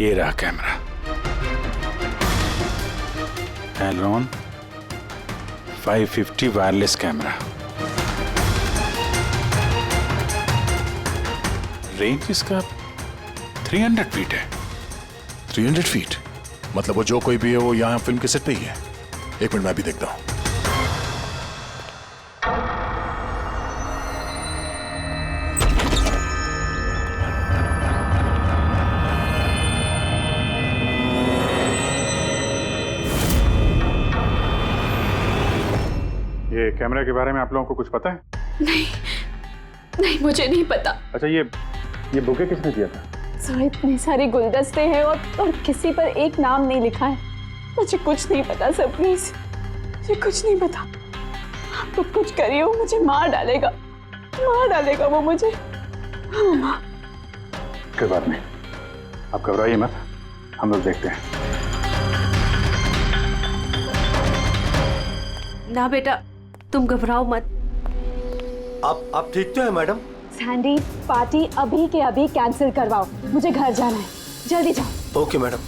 ये रहा कैमरा, एलरॉन 550 वायरलेस कैमरा। रेंज इसका 300 फीट है। 300 फीट? मतलब वो जो कोई भी है वो यहाँ फिल्म के सेट पे ही है। एक मिनट मैं भी देखता हूँ। ये कैमरे के बारे में आप लोगों को कुछ पता है? नहीं मुझे नहीं पता। अच्छा ये बुके किसने दिया था? सर इतने सारे गुलदस्ते हैं और किसी पर एक नाम नहीं लिखा है। मुझे कुछ नहीं पता सर, प्लीज मुझे कुछ नहीं पता। आप तो कुछ करिए, वो मुझे मार डालेगा वो मुझे। हाँ। कोई बात नहीं, आप घबराइए मत, हम लोग देखते हैं। ना बेटा तुम घबराओ मत। आप ठीक तो है मैडम? सैंडी पार्टी अभी के अभी कैंसिल करवाओ, मुझे घर जाना है, जल्दी जाओ। Okay madam.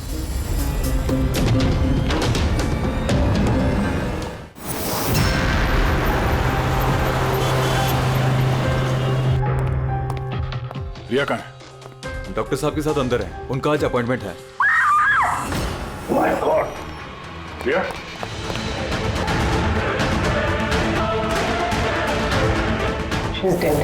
रिया कहाँ है? डॉक्टर साहब के साथ अंदर है, उनका आज अपॉइंटमेंट है। My god, Riya She's dead.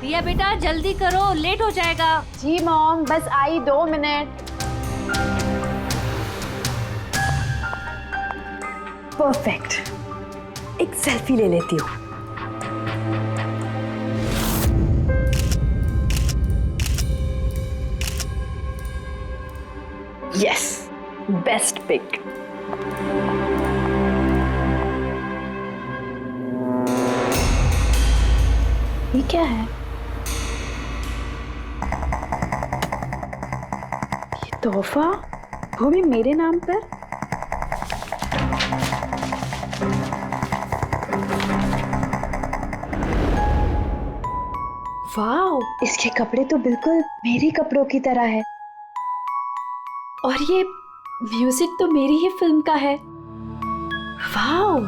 Riya बेटा जल्दी करो, लेट हो जाएगा। जी मॉम, बस आई 2 मिनट। परफेक्ट, एक सेल्फी ले लेती हूँ। Yes, best pic. ये क्या है? ये तोहफा, वो भी मेरे नाम पर। वाओ, इसके कपड़े तो बिल्कुल मेरे कपड़ों की तरह है और ये म्यूजिक तो मेरी ही फिल्म का है। वाओ,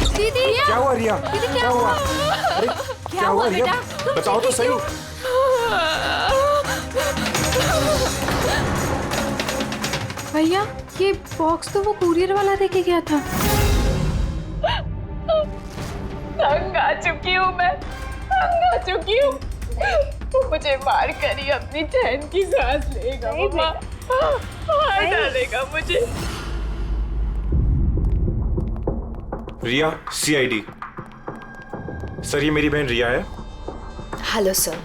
दीदी क्या हुआ रिया? क्या हुआ? अरे क्या हुआ रिया? बेटा? बताओ तो सही। भैया ये बॉक्स तो वो कुरियर वाला देके गया था। तंग आ चुकी हूँ मैं, तंग आ चुकी हूँ। वो मुझे मार कर ही अपनी चैन की सांस लेगा, मम्मा मार डालेगा मुझे। रिया, CID। सर ये मेरी बहन रिया है। Hello sir.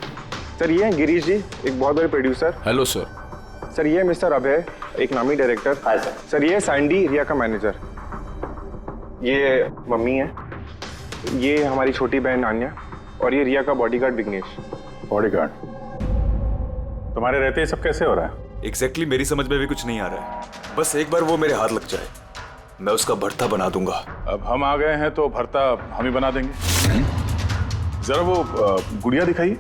सर ये हैं गिरीश जी, एक बहुत बड़े प्रोड्यूसर। Hello sir. सर ये है मिस्टर अभय, एक नामी डायरेक्टर। Hi sir. सर ये है सैंडी, रिया का मैनेजर। ये मम्मी है, ये हमारी छोटी बहन आन्या और ये रिया का बॉडीगार्ड विघ्नेश। बॉडीगार्ड? तुम्हारे रहते ये सब कैसे हो रहा है? एग्जैक्टली मेरी समझ में भी कुछ नहीं आ रहा है। बस एक बार वो मेरे हाथ लग जाए, मैं उसका भरता बना दूंगा। अब हम आ गए हैं तो भरता हम ही बना देंगे। जरा वो गुड़िया दिखाइए।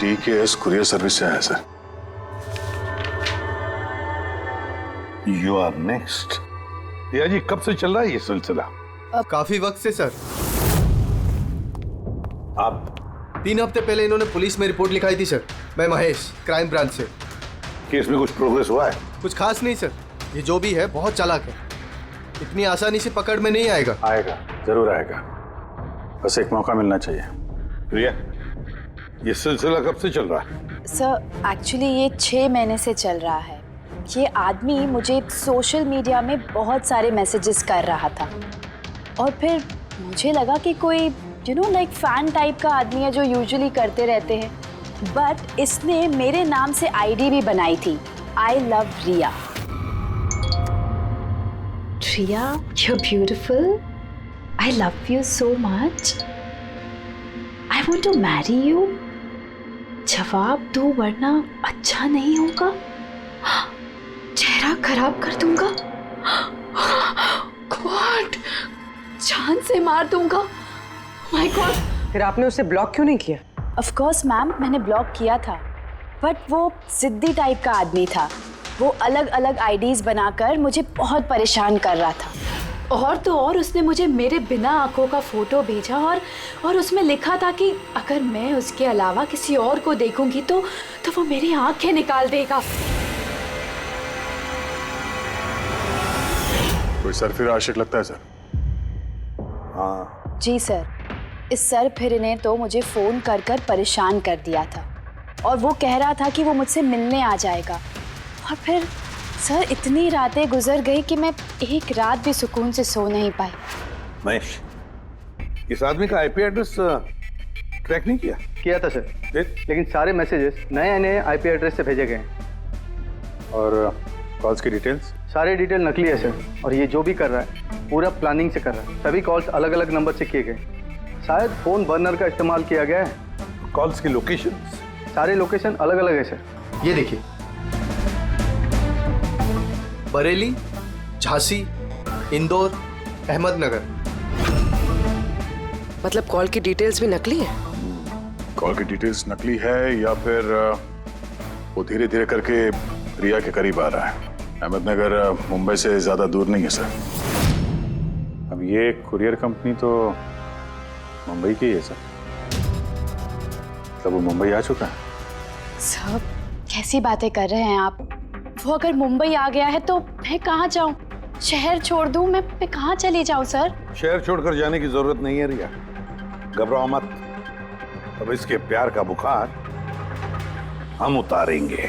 TKS कुरियर सर्विस से आया sir. You are next. Riya ji कब से चल रहा है ये सिलसिला? काफी वक्त से सर। आप 3 हफ्ते पहले इन्होंने पुलिस में रिपोर्ट लिखाई थी सर। मैं महेश, क्राइम ब्रांच से। केस में कुछ प्रोग्रेस हुआ है? कुछ खास नहीं सर, ये जो भी है बहुत चालाक है, इतनी आसानी से पकड़ में नहीं आएगा। आएगा, जरूर आएगा, बस एक मौका मिलना चाहिए। रिया ये सिलसिला कब से चल रहा है? सर एक्चुअली ये 6 महीने से चल रहा है। ये आदमी मुझे सोशल मीडिया में बहुत सारे मैसेजेस कर रहा था और फिर मुझे लगा कि कोई you know like fan type का आदमी है जो यूजुअली करते रहते हैं, बट इसने मेरे नाम से आईडी भी बनाई थी, I love Riya. Riya, you're beautiful. I love you so much. I want to marry you. जवाब दो वरना अच्छा नहीं होगा, चेहरा खराब कर दूंगा, गॉड जान से मार दूंगा। My God. फिर आपने उसे ब्लॉक क्यों नहीं किया? ऑफ कोर्स मैम, मैंने ब्लॉक किया था, बट वो जिद्दी टाइप का आदमी था। वो अलग अलग आईडीज बनाकर मुझे बहुत परेशान कर रहा था। और तो और उसने मुझे मेरे बिना आंखों का फोटो भेजा और उसमें लिखा था कि अगर मैं उसके अलावा किसी और को देखूंगी तो वो मेरी आंखें निकाल देगा। कोई सरफिर आशिक लगता है सर। हाँ, जी सर, इस सर फिर ने तो मुझे फोन कर कर परेशान कर दिया था और वो कह रहा था कि वो मुझसे मिलने आ जाएगा। और फिर सर इतनी रातें गुजर गई कि मैं एक रात भी सुकून से सो नहीं पाई। महेश, इस आदमी का आईपी एड्रेस ट्रैक नहीं किया? किया था सर, लेकिन सारे मैसेजेस नए नए आईपी एड्रेस से भेजे गए हैं। और कॉल्स की डिटेल्स? सारे डिटेल नकली है सर, और ये जो भी कर रहा है पूरा प्लानिंग से कर रहा है। सभी कॉल्स अलग अलग नंबर से किए गए, शायद फोन बर्नर का इस्तेमाल किया गया है। कॉल्स की लोकेशन? सारे लोकेशन अलग अलग है सर। ये देखिए, बरेली, झांसी, इंदौर, अहमदनगर। मतलब कॉल की डिटेल्स भी नकली है? कॉल की डिटेल्स नकली है या फिर वो धीरे धीरे करके रिया के करीब आ रहा है। अहमदनगर मुंबई से ज्यादा दूर नहीं है सर। अब ये कुरियर कंपनी तो मुंबई की है सर। तब वो मुंबई आ चुका है। सब कैसी बातें कर रहे हैं आप? वो अगर मुंबई आ गया है तो मैं कहाँ जाऊँ? शहर छोड़ दूँ? मैं कहाँ चली जाऊँ सर? शहर छोड़कर जाने की जरूरत नहीं है रिया, घबराओ मत। अब इसके प्यार का बुखार हम उतारेंगे।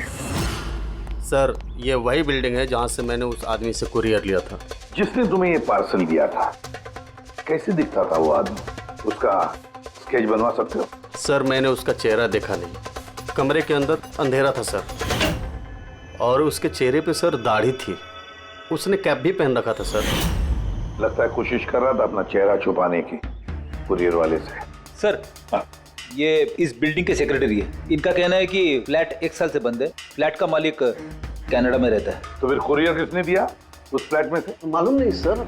सर, ये वही बिल्डिंग है जहाँ से मैंने उस आदमी से कुरियर लिया था। जिसने तुम्हें ये पार्सल दिया था, कैसे दिखता था वो आदमी? उसका स्केच बनवा सकते हो? सर, मैंने उसका चेहरा देखा नहीं, कमरे के अंदर अंधेरा था सर, और उसके चेहरे पे सर दाढ़ी थी। उसने कैप भी पहन रखा था सर। लगता है कोशिश कर रहा था अपना चेहरा छुपाने की कुरियर वाले से। सर, ये इस बिल्डिंग के सेक्रेटरी है। इनका कहना है कि फ्लैट 1 साल से बंद है। फ्लैट का मालिक कनाडा में रहता है। तो फिर कुरियर किसने दिया उस फ्लैट में से? मालूम नहीं सर,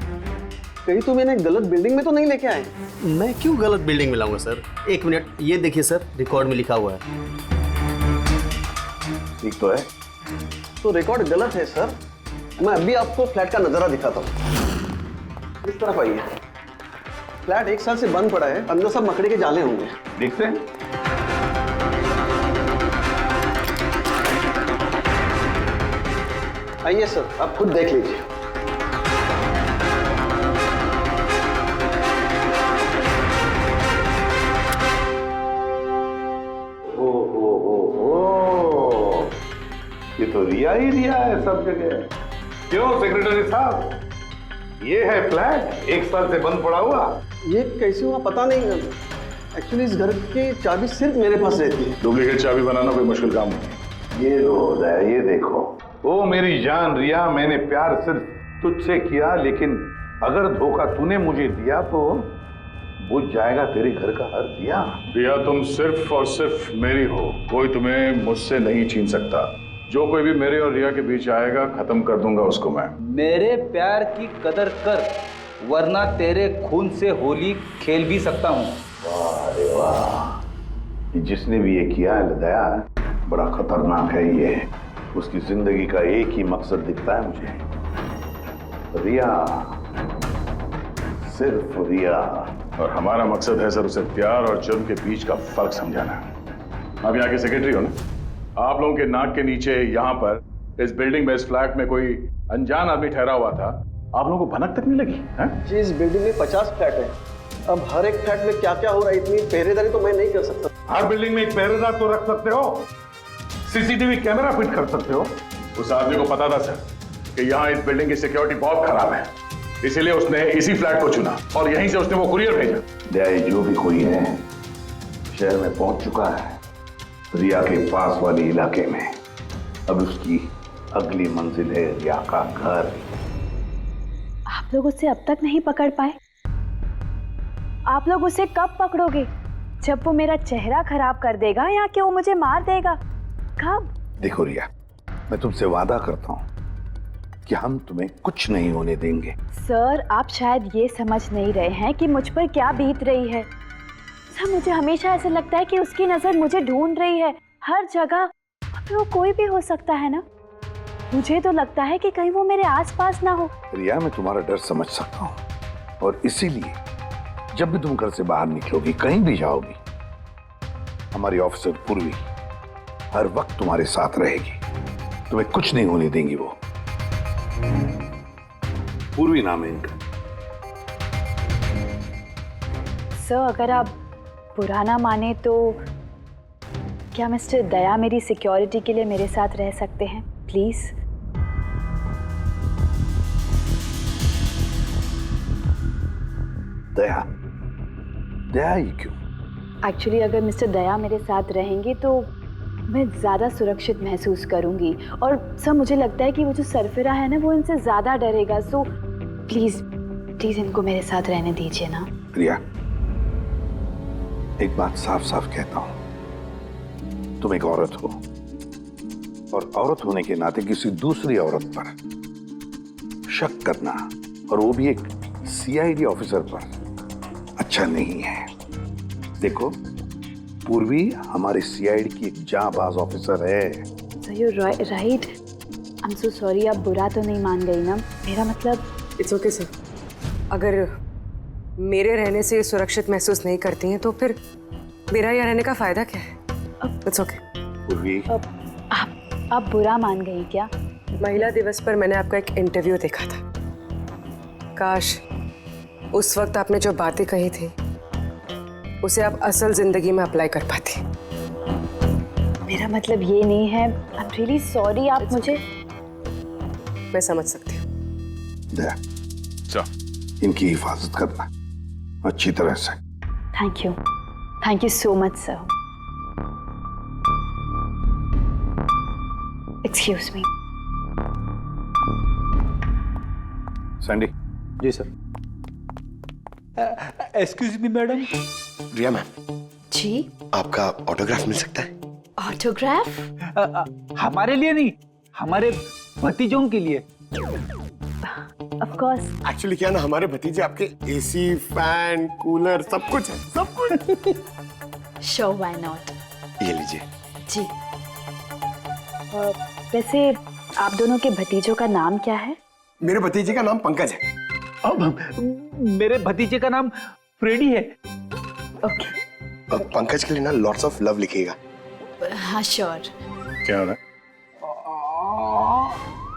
कहीं तो मैंने गलत बिल्डिंग में तो नहीं लेके आए। मैं क्यों गलत बिल्डिंग में लाऊंगा सर? एक मिनट, ये देखिए सर, रिकॉर्ड में लिखा हुआ है। ठीक तो है? तो रिकॉर्ड गलत है सर। मैं अभी आपको फ्लैट का नजारा दिखाता हूँ। इस तरफ आइए। फ्लैट 1 साल से बंद पड़ा है, अंदर सब मकड़ी के जाले होंगे। देखते हैं। आइए सर, आप खुद देख लीजिए। ये तो रिया ही रिया है सब जगह। क्यों सेक्रेटरी साहब, ये है फ्लैट 1 साल से बंद पड़ा हुआ? ये कैसे हुआ पता नहीं। एक्चुअली इस घर की चाबी सिर्फ मेरे पास रहती है। डुप्लीकेट चाबी बनाना कोई मुश्किल काम नहीं। ये लो उदय, ये देखो। ओ मेरी जान रिया, मैंने प्यार सिर्फ तुझसे किया, लेकिन अगर धोखा तूने मुझे दिया तो बुझ जाएगा तेरे घर का हर दिया। रिया, तुम सिर्फ और सिर्फ मेरी हो, कोई तुम्हें मुझसे नहीं छीन सकता। जो कोई भी मेरे और रिया के बीच आएगा, खत्म कर दूंगा उसको मैं। मेरे प्यार की कदर कर, वरना तेरे खून से होली खेल भी सकता हूँ। वाह रे वाह, जिसने भी ये किया है दया, बड़ा खतरनाक है ये। उसकी जिंदगी का एक ही मकसद दिखता है मुझे, रिया, सिर्फ रिया। और हमारा मकसद है सर उसे प्यार और जुर्म के बीच का फर्क समझाना। आप यहाँ के सेक्रेटरी हो ना? आप लोगों के नाक के नीचे यहाँ पर इस बिल्डिंग में, इस फ्लैट में कोई अनजान आदमी ठहरा हुआ था। आप लोगों को भनक तक नहीं लगी है? जी, इस बिल्डिंग में 50 फ्लैट है। अब हर एक फ्लैट में क्या क्या हो रहा है, इतनी पहरेदारी तो मैं नहीं कर सकता। हर बिल्डिंग में एक पहरेदार तो रख सकते हो, सीसीटीवी कैमरा फिट कर सकते हो। उस आदमी को पता था सर कि यहाँ इस बिल्डिंग की सिक्योरिटी बहुत खराब है, इसीलिए उसने इसी फ्लैट को चुना और यहीं से उसने वो कुरियर भेजा। दया, ये जो भी कोई है शहर में पहुंच चुका है, रिया के पास वाले इलाके में। अब उसकी अगली मंजिल है रिया का घर। आप लोग उसे अब तक नहीं पकड़ पाए? आप लोग उसे कब पकड़ोगे? जब वो मेरा चेहरा खराब कर देगा या कि वो मुझे मार देगा? कब? देखो रिया, मैं तुमसे वादा करता हूं कि हम तुम्हें कुछ नहीं होने देंगे। सर, आप शायद ये समझ नहीं रहे हैं कि मुझ पर क्या बीत रही है। सर, मुझे हमेशा ऐसा लगता है कि उसकी नजर मुझे ढूंढ रही है हर जगह। फिर वो कोई भी हो सकता है ना। मुझे तो लगता है कि कहीं वो मेरे आसपास ना हो। रिया, मैं तुम्हारा डर समझ सकता हूं और इसीलिए जब भी तुम घर से बाहर निकलोगी, कहीं भी जाओगी, हमारी ऑफिसर पूर्वी हर वक्त तुम्हारे साथ रहेगी। तुम्हें कुछ नहीं होने देंगी वो। पूर्वी नाम है इनका। सर, अगर आप बुरा ना माने तो क्या मिस्टर दया मेरी सिक्योरिटी के लिए मेरे साथ रह सकते हैं प्लीज? दया? दया ही क्यों? एक्चुअली अगर मिस्टर दया मेरे साथ रहेंगे तो मैं ज़्यादा सुरक्षित महसूस करूंगी। और सर, मुझे लगता है कि वो जो सरफिरा है ना, वो इनसे ज़्यादा डरेगा। सो प्लीज़ प्लीज़ इनको मेरे साथ रहने दीजिए ना। रिया, एक बात साफ साफ कहता हूं, तुम एक औरत हो और औरत होने के नाते किसी दूसरी औरत पर शक करना, और वो भी एक सीआईडी ऑफिसर पर, अच्छा नहीं है। देखो, पूर्वी हमारे सीआईडी की एक जांबाज ऑफिसर है। Sir, you right. I am so sorry. आप बुरा तो नहीं मान गई ना? मेरा मतलब इट्स ओके सर। अगर मेरे रहने से सुरक्षित महसूस नहीं करती हैं तो फिर मेरा यहाँ रहने का फायदा क्या है? It's okay. पूर्वी, आप बुरा मान गई क्या? महिला दिवस पर मैंने आपका एक इंटरव्यू देखा था। काश उस वक्त आपने जो बातें कही थी उसे आप असल जिंदगी में अप्लाई कर पाती। मेरा मतलब ये नहीं है। आई एम रियली सॉरी। आप मुझे मैं समझ सकती हूँ। दया, इनकी हिफाजत करना अच्छी तरह से। Thank you so much sir. Excuse me. Sandy. जी sir. Excuse me madam. Riya ma'am ji, आपका ऑटोग्राफ मिल सकता है? ऑटोग्राफ? हमारे लिए नहीं, हमारे भतीजों के लिए। Of course. एक्चुअली क्या ना, हमारे भतीजे आपके एसी, फैन, कूलर सब कुछ है, सब कुछ। Sure, why not. ये लीजिए। जी। वैसे आप दोनों के भतीजों का नाम क्या है? मेरे भतीजे का नाम पंकज है। मेरे भतीजे का नाम फ्रेडी है। ओके। पंकज के लिए ना लॉट्स ऑफ लव लिखिएगा। हाँ श्योर। क्या हो रहा है?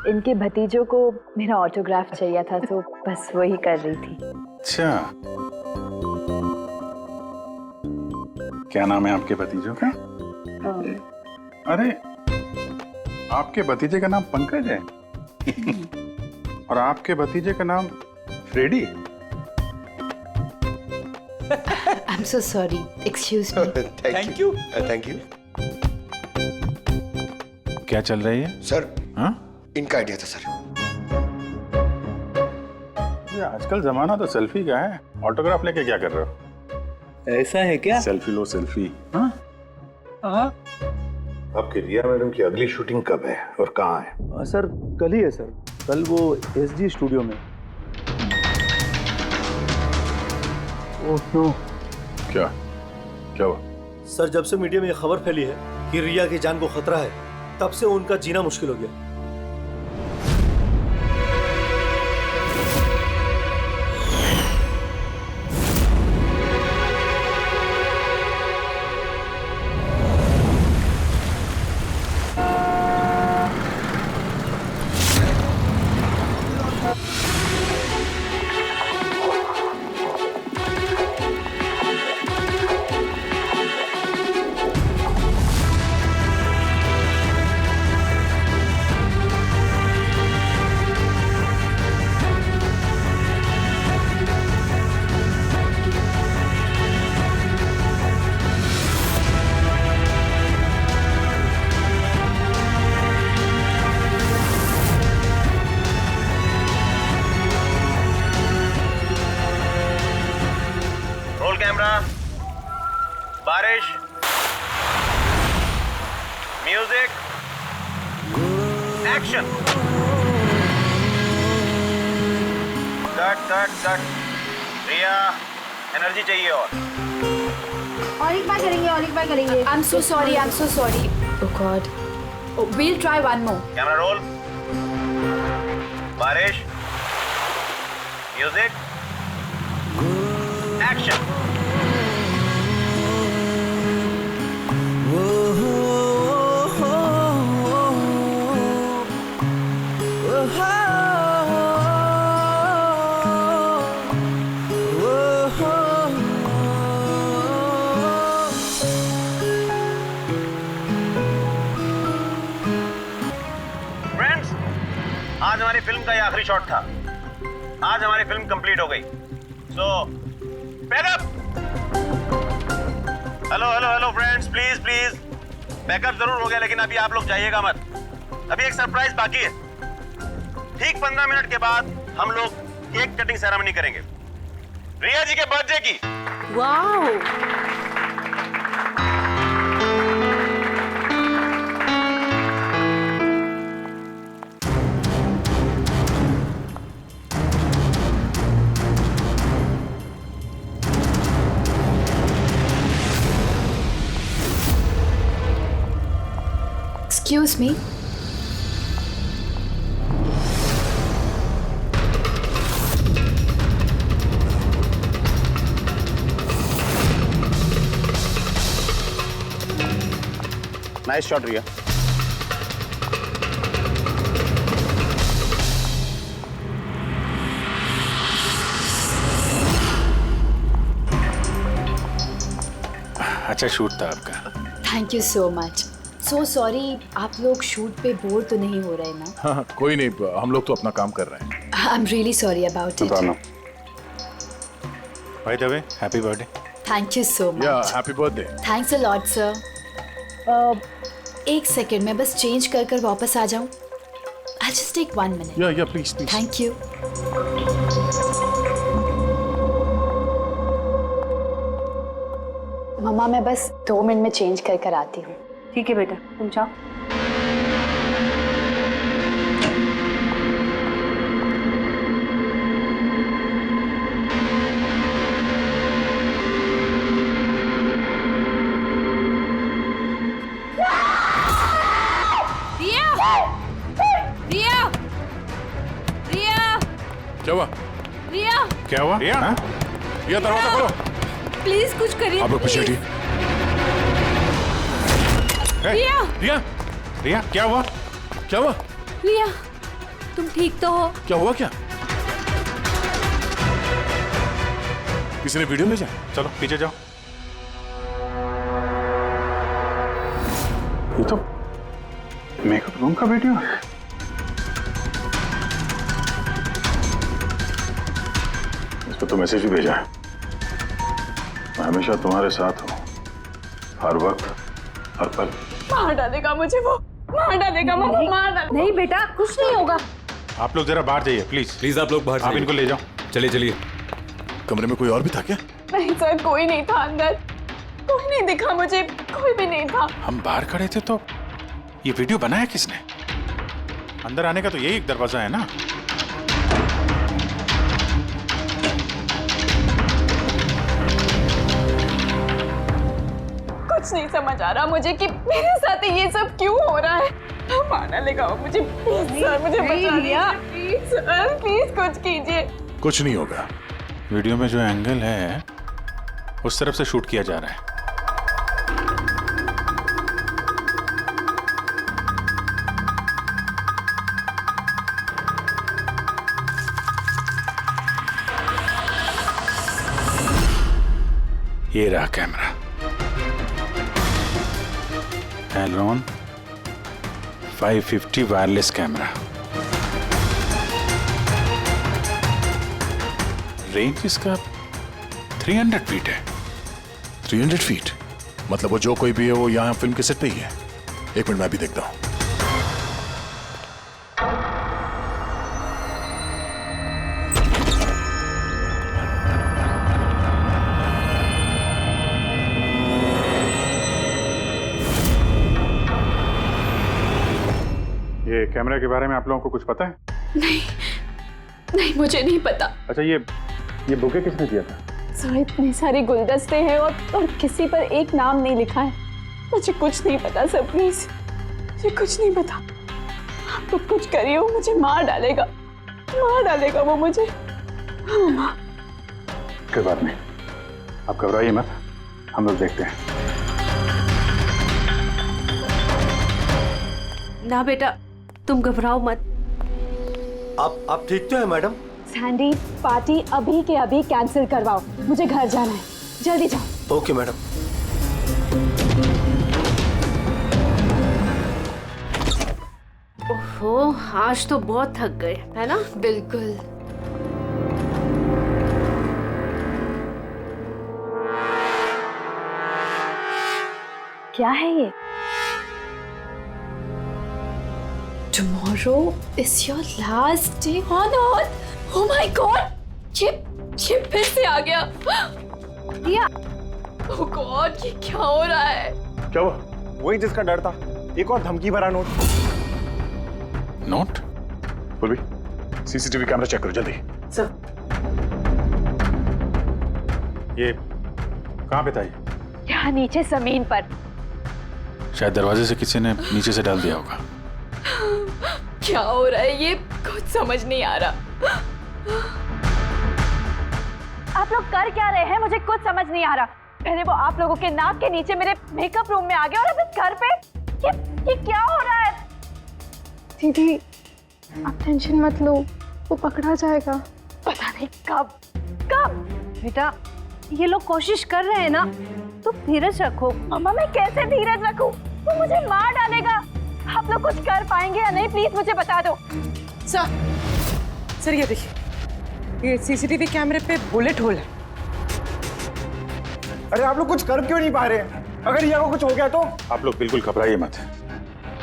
इनके भतीजों को मेरा ऑटोग्राफ चाहिए था तो बस वही कर रही थी। अच्छा, क्या नाम है आपके भतीजों का? अरे, आपके भतीजे का नाम पंकज है और आपके भतीजे का नाम Freddie. I am so sorry, excuse me. Thank you. Thank you. क्या चल रही है सर? हाँ, इनका आइडिया था सर। ये आजकल जमाना तो सेल्फी का है, ऑटोग्राफ लेके क्या कर रहे हो? ऐसा है क्या? सेल्फी लो सेल्फी। हाँ हाँ। आपके रिया मैडम की अगली शूटिंग कब है और कहाँ है? सर कल ही है सर, कल वो एसजी स्टूडियो में। Oh no. क्या हुआ? सर, जब से मीडिया में ये खबर फैली है कि रिया की जान को खतरा है, तब से उनका जीना मुश्किल हो गया। Music action. कट। रिया, एनर्जी चाहिए और एक बार करेंगे। आई am so sorry. Oh God. We'll try one more. Camera roll. बारिश, म्यूजिक एक्शन। फ्रेंड्स, आज हमारी फिल्म का ये आखिरी शॉट था। आज हमारी फिल्म कंप्लीट हो गई। So packup. Hello friends, please packup जरूर हो गया, लेकिन अभी आप लोग जाइएगा मत। अभी एक सरप्राइज बाकी है। ठीक 15 मिनट के बाद हम लोग केक कटिंग सेरेमनी करेंगे रिया जी के बर्थडे की। Wow. Excuse me. Nice shot Riya. अच्छा शूट था आपका। Thank you so much. So sorry, आप लोग शूट पे बोर तो नहीं हो रहे ना? हाँ, कोई नहीं, हम लोग तो अपना काम कर रहे हैं। I am really sorry about it. By the way, happy birthday. Thank you so much. Yeah happy birthday. Thanks a lot sir. एक सेकेंड, मैं बस चेंज कर वापस आ जाऊं। I just take 1 minute. Yeah please. Thank you. मम्मा, मैं बस 2 मिनट में चेंज कर आती हूँ। ठीक है बेटा, तुम जाओ। रिया, क्या हुआ? रिया, रिया दरवाजा खोलो। प्लीज कुछ करिए। आप लोग पीछे हटिए। रिया, क्या हुआ? रिया, तुम ठीक तो हो? क्या हुआ? क्या किसी ने वीडियो भेजा? चलो पीछे जाओ। ये तो मेकअप रूम का वीडियो है। इस पर तो मैसेज भी भेजा है। मैं हमेशा तुम्हारे साथ हूँ, हर वक्त, हर पल। मार डालेगा मुझे वो, मार डालेगा मम्मा, मार डालेगा। नहीं बेटा, कुछ नहीं होगा। आप लोग जरा बाहर जाइए प्लीज। आप लोग बाहर आप इनको ले जाओ। चलिए। कमरे में कोई और भी था क्या? नहीं सर, कोई नहीं था अंदर। कोई नहीं दिखा मुझे, कोई भी नहीं था। हम बाहर खड़े थे तो ये वीडियो बनाया किसने? अंदर आने का तो यही एक दरवाजा है ना। कुछ नहीं समझ आ रहा मुझे कि मेरे साथ ये सब क्यों हो रहा है। मार डालेगा वो मुझे। प्लीज सर, मुझे बचा लिया। प्लीज सर, प्लीज कुछ कीजिए। कुछ नहीं होगा। वीडियो में जो एंगल है उस तरफ से शूट किया जा रहा है। ये रहा कैमरा। एलरॉन 550 वायरलेस कैमरा। रेंज इसका 300 फीट है। 300 फीट? मतलब वो जो कोई भी है वो यहाँ फिल्म के सेट पे ही है। एक मिनट मैं भी देखता हूँ। ये कैमरे के बारे में आप लोगों को कुछ पता है? नहीं नहीं, मुझे नहीं पता। अच्छा, ये बुके किसने दिया था? सर, इतने सारे गुलदस्ते हैं और किसी पर एक नाम नहीं लिखा है। मुझे कुछ नहीं पता सर, प्लीज मुझे कुछ नहीं पता। आप तो कुछ करिए, वो मुझे मार डालेगा वो मुझे। कोई बात नहीं, आप घबराइए मत, हम लोग देखते हैं। ना बेटा, तुम घबराओ मत। आप ठीक तो है मैडम? सैंडी, पार्टी अभी के अभी कैंसिल करवाओ, मुझे घर जाना है, जल्दी जाओ। Okay madam. ओहो, आज तो बहुत थक गए, है ना? बिल्कुल। क्या है ये? Tomorrow is your last day on earth. Oh my God! ये फिर से आ गया। रिया, Oh God, ये क्या हो रहा है? क्या हुआ? वही जिसका डर था, एक और धमकी भरा नोट। नोट? पूर्वी, सीसीटीवी कैमरा चेक करो जल्दी। सर, ये कहाँ पे था ये? यहाँ नीचे जमीन पर। शायद दरवाजे से किसी ने नीचे से डाल दिया होगा। क्या हो रहा है? ये कुछ समझ नहीं आ रहा। आप लोग कर क्या रहे हैं? मुझे कुछ समझ नहीं आ रहा। पहले वो आप लोगों के नाक के नीचे मेरे मेकअप रूम में आ गया और अब इस घर पे ये क्या हो रहा है? दीदी, आप टेंशन मत लो, वो पकड़ा जाएगा। पता नहीं कब। बेटा, ये लोग कोशिश कर रहे हैं ना, तो धीरज रखो। मम्मा, मैं कैसे धीरज रखूं? वो मुझे मार डालेगा। आप लोग कुछ कर पाएंगे या नहीं, प्लीज मुझे बता दो। सर ये देखिए, ये सीसीटीवी कैमरे पे बुलेट होल है। अरे आप लोग कुछ कर क्यों नहीं पा रहे? अगर रिया को कुछ हो गया तो? आप लोग बिल्कुल घबराइए मत,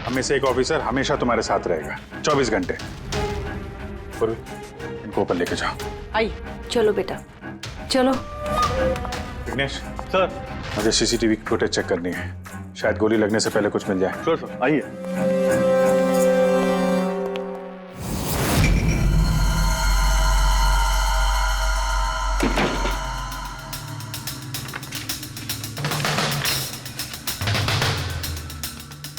हम में से एक ऑफिसर हमेशा तुम्हारे साथ रहेगा 24 घंटे। पूर्वी, इनको ऊपर लेके जाओ। आई। चलो बेटा, चलो। विघ्नेश सर, मुझे सीसीटीवी की फुटेज चेक करनी है, शायद गोली लगने से पहले कुछ मिल जाए। सर सर आइए।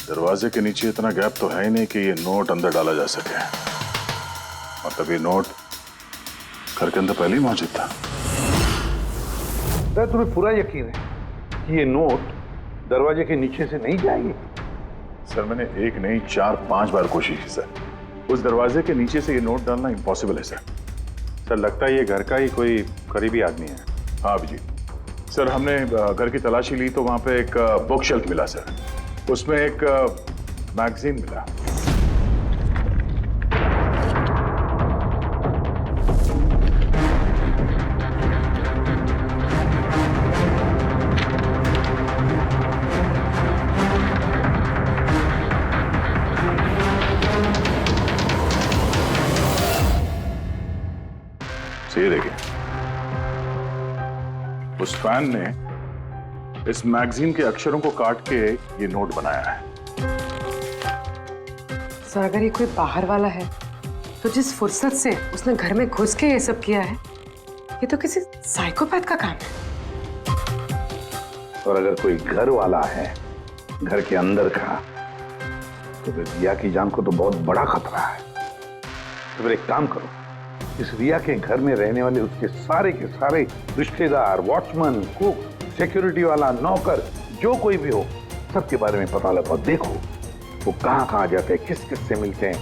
दरवाजे के नीचे इतना गैप तो है ही नहीं कि ये नोट अंदर डाला जा सके। मतलब ये नोट घर के अंदर पहले ही मौजूद था। सर, तुम्हें पूरा यकीन है कि ये नोट दरवाजे के नीचे से नहीं जाएगी? सर, मैंने एक नहीं 4-5 बार कोशिश की सर। उस दरवाजे के नीचे से ये नोट डालना इम्पॉसिबल है सर। सर, लगता है ये घर का ही कोई करीबी आदमी है। हाँ अभिजीत सर, हमने घर की तलाशी ली तो वहां पे एक बुक शेल्फ मिला सर, उसमें एक मैगजीन मिला। ये देखिए, उस फैन ने इस मैगजीन के अक्षरों को काट के ये नोट बनाया है। सर, अगर ये कोई बाहर वाला है तो जिस फुर्सत से उसने घर में घुस के ये सब किया है, ये तो किसी साइकोपैथ का काम है। और अगर कोई घर वाला है, घर के अंदर का, तो फिर रिया की जान को तो बहुत बड़ा खतरा है। तो फिर एक काम करो, इस रिया के घर में रहने वाले उसके सारे के सारे रिश्तेदार, वॉचमैन, कुक, सिक्योरिटी वाला, नौकर, जो कोई भी हो, सबके बारे में पता लगाओ। देखो वो कहाँ जाते हैं, किस किस से मिलते हैं,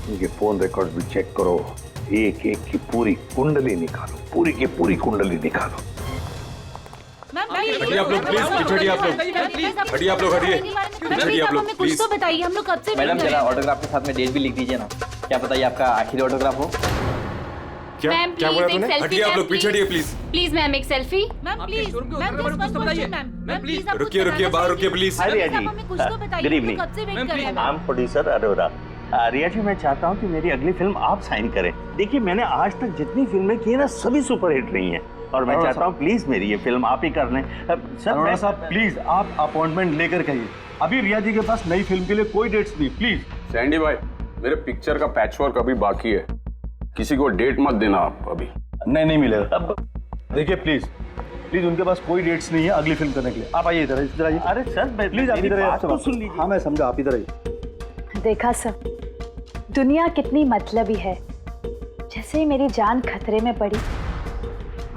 उनके फोन रिकॉर्ड भी चेक करो। एक एक की पूरी कुंडली निकालो, पूरी की पूरी कुंडली निकालो। हटिए आप लोग प्लीज, हटिए आप लोग, हटिए आप लोग, हटिए आप लोग प्लीज। तो बताइए, हम लोग कब से मैडम जरा ऑटोग्राफ के साथ में डेट भी लिख दीजिए ना। क्या पता ये आपका आखिरी ऑटोग्राफ हो। क्या बोला तूने? हटिए आप लोग, पीछे हटिए प्लीज। प्लीज मैम, एक selfie. Ma'am please, ma'am please, रुकिए बाहर रुकिए please. Riya ji, good evening. कब से वेट कर रहे हैं? I am producer Arora. Riya ji, मैं चाहता हूँ कि मेरी अगली फिल्म आप साइन करें। देखिए, मैंने आज तक जितनी फिल्में की है ना, सभी सुपरहिट रही हैं, और मैं चाहता हूँ प्लीज मेरी ये फिल्म आप ही कर लें। सर साहब प्लीज आप अपॉइंटमेंट लेकर कहिए। अभी रिया जी के पास नई फिल्म के लिए कोई डेट्स नहीं, प्लीज। सैंडी भाई, मेरे पिक्चर का पैचवर्क अभी बाकी है, किसी को डेट मत देना आप अभी। नहीं मिलेगा। अब देखिए प्लीज उनके पास कोई डेट्स नहीं है अगली फिल्म करने के लिए। आप आइए इधर आइए। अरे सर प्लीज आप इधर आइए, तो सुन लीजिए। हाँ मैं समझा, आप इधर आइए। देखा सब, दुनिया कितनी मतलबी है। जैसे ही मेरी जान खतरे में पड़ी,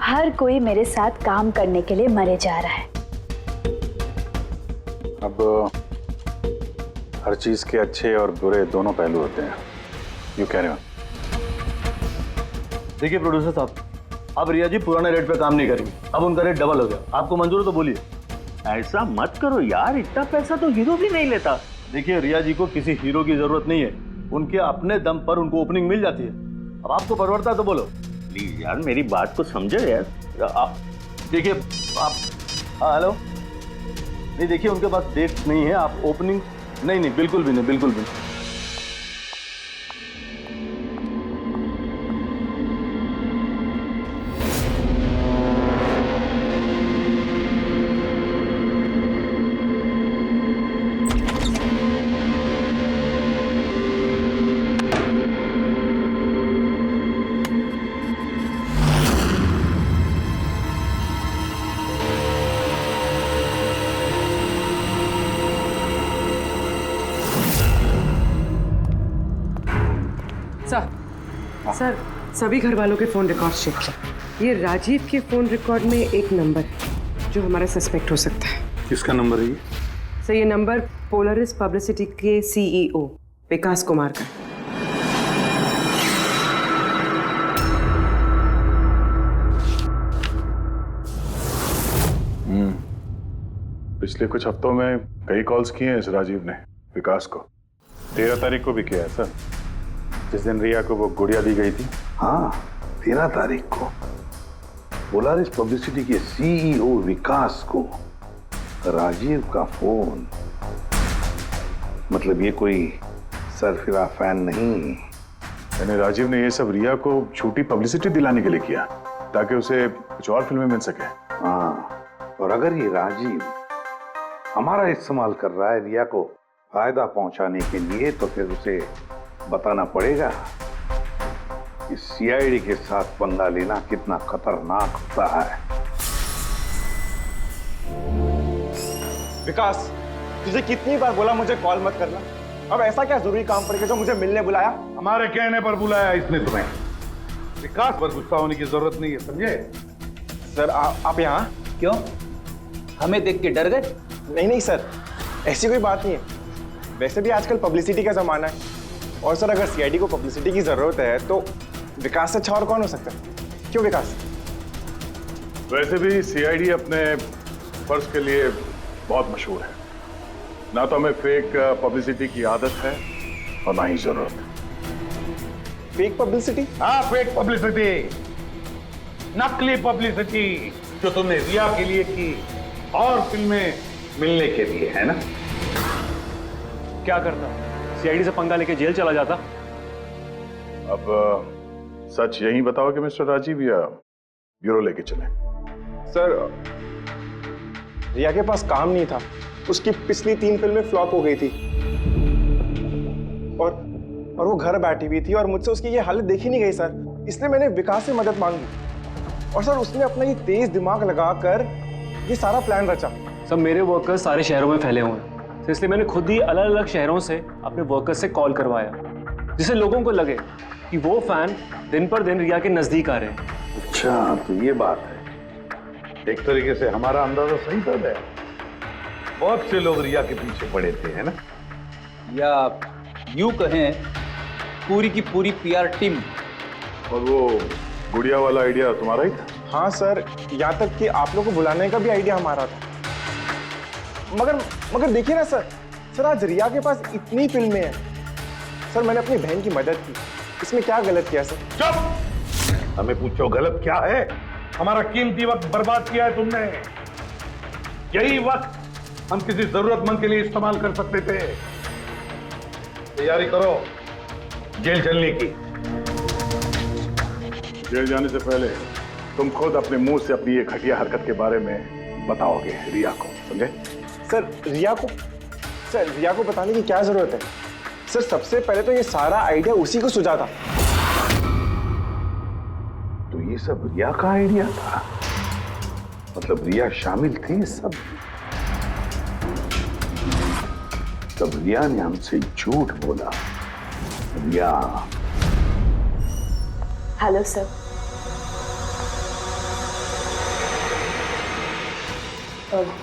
हर कोई मेरे साथ काम करने के लिए मरे जा रहा है। अब हर चीज के अच्छे और बुरे दोनों पहलू होते हैं। You carry on. देखिए प्रोड्यूसर साहब, अब रिया जी पुराने रेट पे काम नहीं करेंगे, अब उनका रेट डबल हो गया। आपको मंजूर है तो बोलिए। ऐसा मत करो यार, इतना पैसा तो हीरो भी नहीं लेता। देखिए रिया जी को किसी हीरो की जरूरत नहीं है, उनके अपने दम पर उनको ओपनिंग मिल जाती है। अब आपको परवड़ता है तो बोलो। प्लीज यार मेरी बात को समझो यार। आप देखिए, आप हेलो, नहीं देखिए उनके पास डेट नहीं है। आप ओपनिंग नहीं, बिल्कुल भी नहीं, बिल्कुल भी नहीं। सर, सभी घर वालों के फोन रिकॉर्ड चेक किया। ये राजीव के फोन रिकॉर्ड में एक नंबर है जो हमारा सस्पेक्ट हो सकता है। किसका नंबर है ये? सर ये नंबर पोलरिस पब्लिसिटी के सीईओ विकास कुमार का। पिछले कुछ हफ्तों में कई कॉल्स किए हैं इस राजीव ने विकास को। 13 तारीख को भी किया है सर, जिस दिन रिया को वो गुड़िया दी गई थी। हाँ 13 तारीख को पोलारिस पब्लिसिटी के सीईओ विकास को राजीव का फोन। मतलब ये कोई सरफिरा फैन नहीं। यानी राजीव ने ये सब रिया को झूठी पब्लिसिटी दिलाने के लिए किया ताकि उसे कुछ और फिल्में मिल सके। हाँ, और अगर ये राजीव हमारा इस्तेमाल कर रहा है रिया को फायदा पहुंचाने के लिए, तो फिर उसे बताना पड़ेगा कि सीआईडी के साथ पंगा लेना कितना खतरनाक होता है। विकास, तुझे कितनी बार बोला मुझे कॉल मत करना। अब ऐसा क्या जरूरी काम पड़ गया जो मुझे मिलने बुलाया? हमारे कहने पर बुलाया इसने तुम्हें। विकास पर गुस्सा होने की जरूरत नहीं है, समझे? सर आप यहाँ क्यों? हमें देख के डर गए? नहीं सर, ऐसी कोई बात नहीं है। वैसे भी आजकल पब्लिसिटी का जमाना है, और सर अगर सीआईडी को पब्लिसिटी की जरूरत है तो विकास से अच्छा और कौन हो सकता है? क्यों विकास? वैसे भी सीआईडी अपने फर्ज के लिए बहुत मशहूर है। ना तो हमें फेक पब्लिसिटी की आदत है और ना ही जरूरत। Fake publicity? हाँ फेक पब्लिसिटी, नकली पब्लिसिटी जो तुमने रिया के लिए की और फिल्में मिलने के लिए, है ना? क्या करता? सीआईडी से पंगा लेके जेल चला जाता। अब सच यही बताओ कि मिस्टर राजीव या ब्यूरो लेके चले? सर रिया के पास काम नहीं था, उसकी पिछली 3 फिल्में फ्लॉप हो गई थी और वो घर बैठी हुई थी और मुझसे उसकी ये हालत देखी नहीं गई सर। इसलिए मैंने विकास से मदद मांगी और सर उसने अपना ये तेज दिमाग लगाकर ये सारा प्लान रचा। सब मेरे वर्कर्स सारे शहरों में फैले हुए हैं, तो इसलिए मैंने खुद ही अलग अलग शहरों से अपने वर्कर्स से कॉल करवाया, जिससे लोगों को लगे कि वो फैन दिन पर दिन रिया के नजदीक आ रहे हैं। अच्छा तो ये बात है। एक तरीके से हमारा अंदाजा सही था। बहुत से लोग रिया के पीछे पड़े थे, है ना? या यूं कहें पूरी की पूरी पीआर टीम। और वो गुड़िया वाला आइडिया तुम्हारा ही था? हाँ सर, यहाँ तक कि आप लोगों को बुलाने का भी आइडिया हमारा था। मगर देखिए ना सर आज रिया के पास इतनी फिल्में हैं। सर मैंने अपनी बहन की मदद की, इसमें क्या गलत किया सर? चुप! हमें पूछो गलत क्या है? हमारा कीमती वक्त बर्बाद किया है तुमने। यही वक्त हम किसी जरूरतमंद के लिए इस्तेमाल कर सकते थे। तैयारी करो जेल चलने की। जेल जाने से पहले तुम खुद अपने मुंह से अपनी ये घटिया हरकत के बारे में बताओगे रिया को, समझे? सर रिया को बताने की क्या जरूरत है? सर सबसे पहले तो ये सारा आइडिया उसी को सुझा था। तो ये सब रिया का आइडिया था? मतलब रिया शामिल थी सब? तब रिया ने हमसे झूठ बोला। रिया। Hello sir.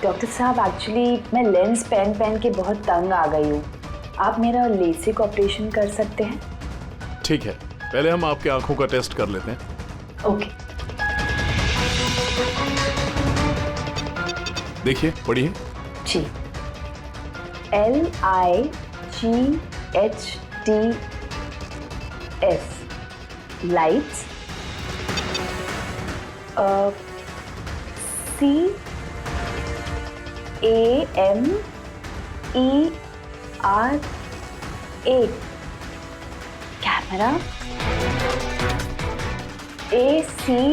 डॉक्टर साहब, एक्चुअली मैं लेंस पहन के बहुत तंग आ गई हूँ। आप मेरा लेसिक ऑपरेशन कर सकते हैं? ठीक है, पहले हम आपकी आंखों का टेस्ट कर लेते हैं। ओके। देखिए, पढ़िए। जी। LIGHTS lights. CAMERA camera. ACTION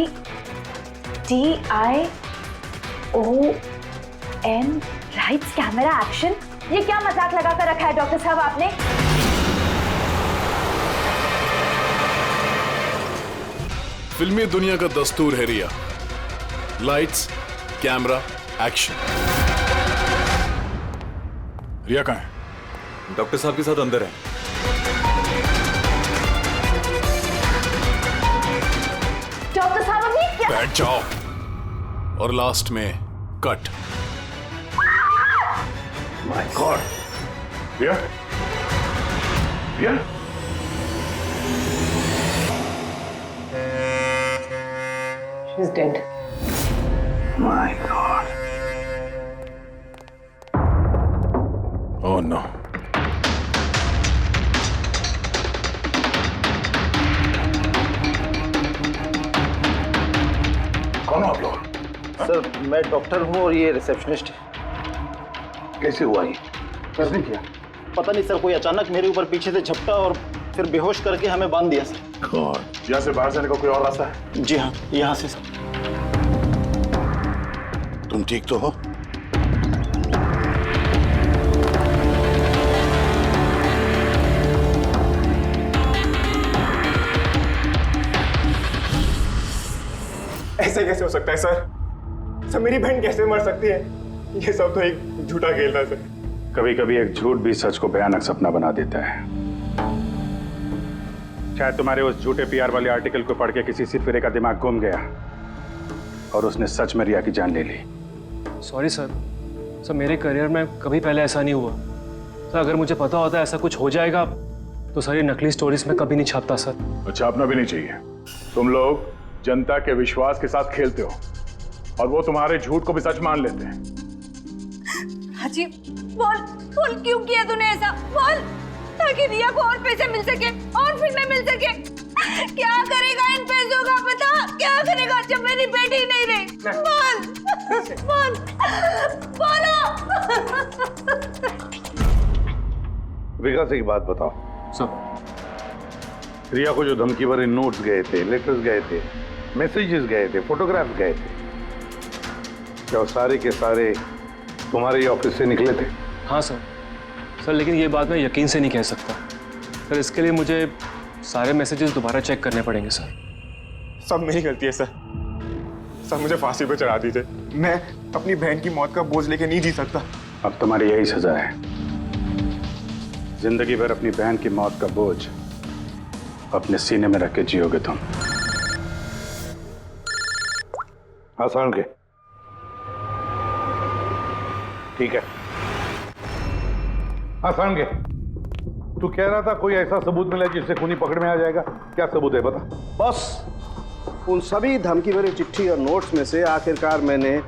lights camera action. ये क्या मजाक लगा कर रखा है डॉक्टर साहब आपने? फिल्मी दुनिया का दस्तूर है रिया, लाइट्स कैमरा एक्शन। रिया कहाँ है? डॉक्टर साहब के साथ अंदर है। डॉक्टर साहब अभी क्या? बैठ जाओ। और लास्ट में cut. My god. Riya? Riya? She's dead. My God. Oh no. कौन हो आप लोग? सर मैं डॉक्टर हूँ और ये रिसेप्शनिस्ट है। कैसे हुआ ये? किसने किया? पता नहीं सर, कोई अचानक मेरे ऊपर पीछे से झपटा और फिर बेहोश करके हमें बांध दिया सर। यहाँ से बाहर जाने का कोई और रास्ता है? जी हाँ, यहाँ से सर। तुम ठीक तो हो? ऐसे कैसे हो सकता है सर? सर मेरी बहन कैसे मर सकती है? ये सब तो एक झूठा खेल था सर। कभी कभी एक झूठ भी सच को भयानक सपना बना देता है। शायद तुम्हारे उस झूठे पीआर वाले आर्टिकल को पढ़ के किसी सिरफिरे का दिमाग घूम गया और उसने सच में रिया की जान ले ली। Sorry sir. सर मेरे करियर में कभी पहले ऐसा नहीं हुआ सर। अगर मुझे पता होता ऐसा कुछ हो जाएगा तो सर ये नकली स्टोरीज में कभी नहीं छापता सर। छापना भी नहीं चाहिए। तुम लोग जनता के विश्वास के साथ खेलते हो और वो तुम्हारे झूठ को भी सच मान लेते हैं। हाजी बोल बोल, क्यों किया तूने ऐसा? बोल, ताकि रिया को और पैसे मिल सके और फिल्में मिल सके। क्या करेगा इन पैसों का पता? क्या करेगा जब मेरी बेटी नहीं रही? बोल बोल बोलो। विकास एक बात बताओ सब। रिया को जो धमकी भरे नोट्स गए थे, लेटर्स गए थे, मैसेजेस गए थे, फोटोग्राफ गए थे, क्या वो सारे के सारे तुम्हारे ही ऑफिस से निकले थे? हाँ सर। सर लेकिन ये बात मैं यकीन से नहीं कह सकता सर। इसके लिए मुझे सारे मैसेजेस दोबारा चेक करने पड़ेंगे सर। सब मेरी गलती है सर। सर मुझे फांसी पे चढ़ा दीजिए। मैं अपनी बहन की मौत का बोझ लेके नहीं जी सकता। अब तुम्हारी यही सजा है। जिंदगी भर अपनी बहन की मौत का बोझ अपने सीने में रख के जियोगे तुम। आसान के ठीक है। आसान के तू कह रहा था कोई ऐसा सबूत मिला जिससे खूनी पकड़ में आ जाएगा। क्या सबूत है बता? बस उन सभी धमकी भरी चिट्ठी और नोट्स में से आखिरकार मैंने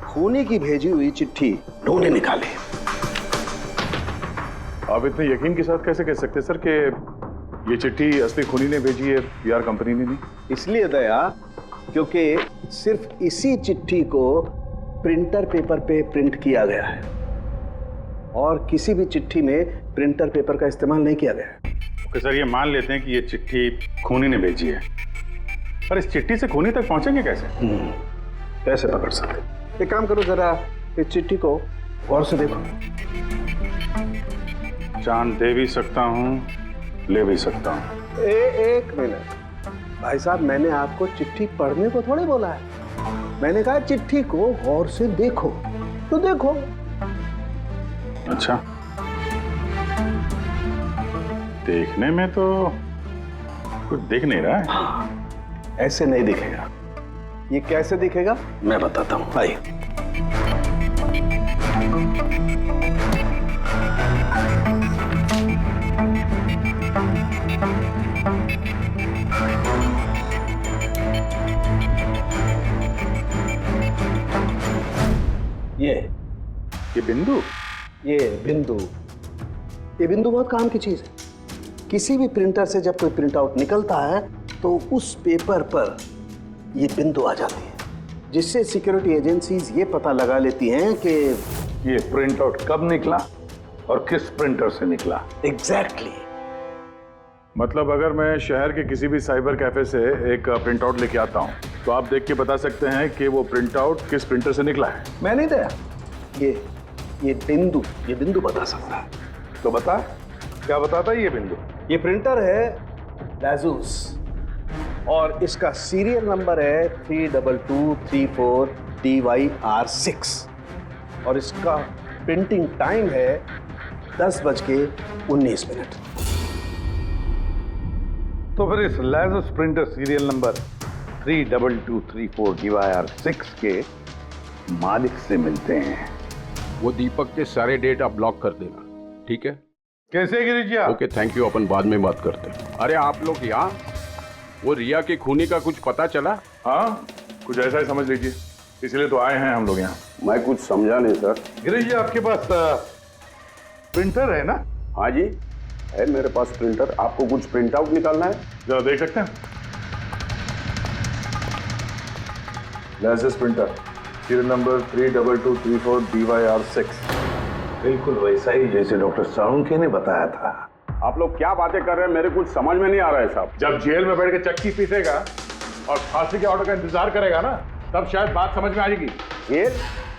खूनी की भेजी हुई चिट्ठी ढूंढे निकाले। आप इतने यकीन के साथ कैसे कह सकते सर कि ये चिट्ठी असली खूनी ने भेजी है, पीआर कंपनी ने नहीं? इसलिए दया, क्योंकि सिर्फ इसी चिट्ठी को प्रिंटर पेपर पे प्रिंट किया गया है और किसी भी चिट्ठी में प्रिंटर पेपर का इस्तेमाल नहीं किया गया है। ओके सर, ये मान लेते हैं कि ये चिट्ठी खूनी ने भेजी है, पर इस चिट्ठी से खूनी तक पहुंचेंगे कैसे? कैसे पकड़ सकते? एक काम करो, जरा इस चिट्ठी को गौर से देखो। चांद दे भी सकता हूँ, ले भी सकता हूँ। एक मिनट भाई साहब, मैंने आपको चिट्ठी पढ़ने को थोड़ी बोला है। मैंने कहा चिट्ठी को गौर से देखो, तो देखो। अच्छा, देखने में तो कुछ दिख नहीं रहा है। ऐसे नहीं दिखेगा। ये कैसे दिखेगा मैं बताता हूँ, आइए। ये बिंदु, ये बिंदु बहुत काम की चीज है। किसी भी प्रिंटर से जब कोई प्रिंट आउट निकलता है तो उस पेपर पर ये बिंदु आ जाती है, जिससे सिक्योरिटी एजेंसीज ये पता लगा लेती हैं कि ये प्रिंट आउट कब निकला और किस प्रिंटर से निकला। एग्जैक्टली। मतलब अगर मैं शहर के किसी भी साइबर कैफे से एक प्रिंट आउट लेके आता हूँ तो आप देख के बता सकते हैं कि वो प्रिंट आउट किस प्रिंटर से निकला है। मैं नहीं दिया, ये बिंदु बता सकता है। तो बता, क्या बताता है ये बिंदु? ये प्रिंटर है लाजूस और इसका सीरियल नंबर है 32234 DYR6 और इसका प्रिंटिंग टाइम है 10:19। तो फिर इस लाजूस प्रिंटर सीरियल नंबर 32234 DYR6 के मालिक से मिलते हैं। वो दीपक के सारे डेटा ब्लॉक कर देना, ठीक है? कैसे Girish ji? Okay, thank you. अपन बाद में बात करते हैं। अरे आप लोग यहाँ, वो रिया के खूनी का कुछ पता चला? हाँ, कुछ ऐसा ही समझ लीजिए, इसलिए तो आए हैं हम लोग यहाँ। मैं कुछ समझा नहीं सर। गिरीश जी, आपके पास प्रिंटर है ना? हाँ जी, है मेरे पास प्रिंटर। आपको कुछ प्रिंट आउट निकालना है? जरा देख सकते हैं। Licence printer serial number 32234 DYR6। बिल्कुल वैसा ही जैसे डॉक्टर साळुंखे ने बताया था। आप लोग क्या बातें कर रहे हैं, मेरे कुछ समझ में नहीं आ रहा है साहब। जब जेल में बैठ के चक्की पीसेगा और फांसी के ऑर्डर का इंतजार करेगा ना, तब शायद बात समझ में आ जाएगी। जेल?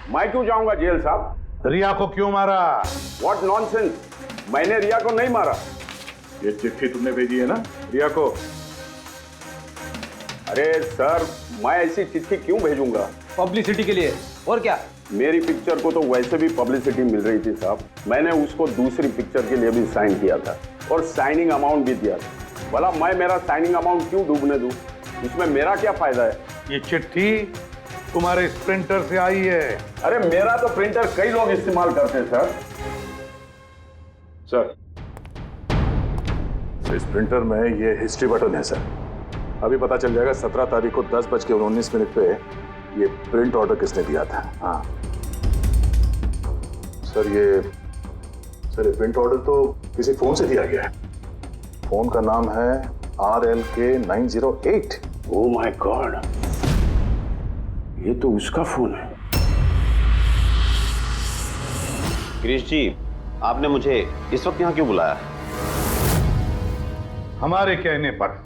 मैं क्यों जाऊंगा जेल साहब? रिया को क्यों मारा? व्हाट नॉनसेंस, मैंने रिया को नहीं मारा। ये चिट्ठी तुमने भेजी है ना रिया को? अरे सर, मैं ऐसी चिट्ठी क्यों भेजूंगा? पब्लिसिटी के लिए, और क्या? मेरी पिक्चर को तो वैसे भी पब्लिसिटी मिल रही थी साहब। मैंने उसको दूसरी पिक्चर के लिए भी साइन किया था और साइनिंग अमाउंट भी दिया था। भला मैं मेरा साइनिंग अमाउंट क्यों डूबने दूं? इसमें मेरा क्या फायदा है? ये चिट्ठी तुम्हारे इस प्रिंटर से आई है। अरे मेरा तो प्रिंटर कई लोग इस्तेमाल करते हैं सर, इस प्रिंटर में ये हिस्ट्री बटन है सर। अभी पता चल जाएगा 17 तारीख को 10:19 पे ये प्रिंट ऑर्डर किसने दिया था। हाँ सर, ये प्रिंट ऑर्डर तो किसी फोन से दिया गया है। फोन का नाम है RLK908। ओह माय गॉड, ये तो उसका फोन है। गिरीश जी, आपने मुझे इस वक्त यहाँ क्यों बुलाया? हमारे कहने पर।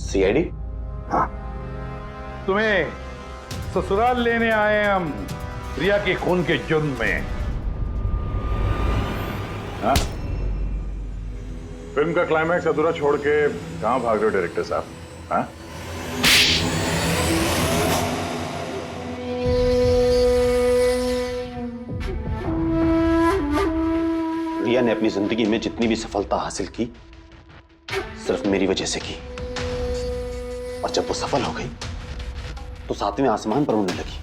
CID? हाँ, तुम्हें ससुराल लेने आए हैं हम, रिया के खून के जुर्म में। हाँ? फिल्म का क्लाइमैक्स अधूरा छोड़ के कहां भाग रहे हो डायरेक्टर साहब? हाँ? रिया ने अपनी जिंदगी में जितनी भी सफलता हासिल की, सिर्फ मेरी वजह से की। और जब वो सफल हो गई तो 7वें आसमान पर उड़ने लगी।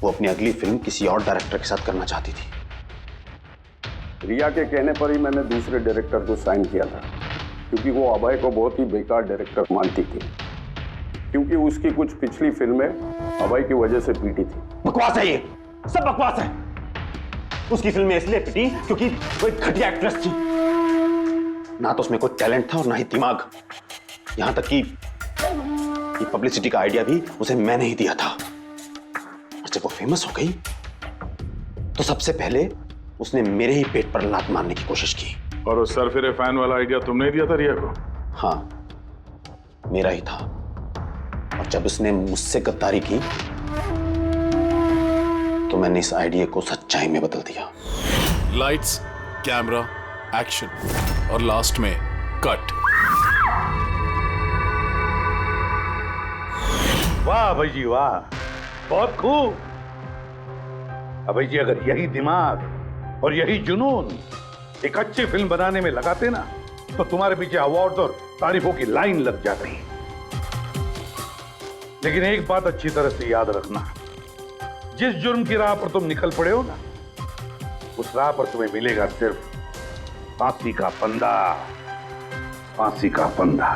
वो अपनी अगली फिल्म किसी और डायरेक्टर के साथ करना चाहती थी। रिया के कहने पर ही मैंने दूसरे डायरेक्टर को साइन किया था, क्योंकि वो अभय को बहुत ही बेकार डायरेक्टर मानती थी, क्योंकि उसकी कुछ पिछली फिल्में अभय की वजह से पीटी थी। बकवास है, ये सब बकवास है। उसकी फिल्में इसलिए पिटी क्योंकि वो एक घटिया एक्ट्रेस थी। ना तो उसमें कोई टैलेंट था और ना ही दिमाग। यहां तक कि पब्लिसिटी का आइडिया भी उसे मैंने ही दिया था। और जब वो फेमस हो गई तो सबसे पहले उसने मेरे ही पेट पर लात मारने की कोशिश की। और उस सरफिरे फैन वाला आइडिया तुमने ही दिया था रिया को? हाँ, मेरा ही था। और जब उसने मुझसे गद्दारी की तो मैंने इस आइडिया को सच्चाई में बदल दिया। लाइट्स, कैमरा, एक्शन और लास्ट में कट। वाह अभय जी वाह, बहुत खूब। अभय जी अगर यही दिमाग और यही जुनून एक अच्छी फिल्म बनाने में लगाते ना तो तुम्हारे पीछे अवार्ड और तारीफों की लाइन लग जाती। लेकिन एक बात अच्छी तरह से याद रखना, जिस जुर्म की राह पर तुम निकल पड़े हो ना, उस राह पर तुम्हें मिलेगा सिर्फ फांसी का फंदा, फांसी का फंदा।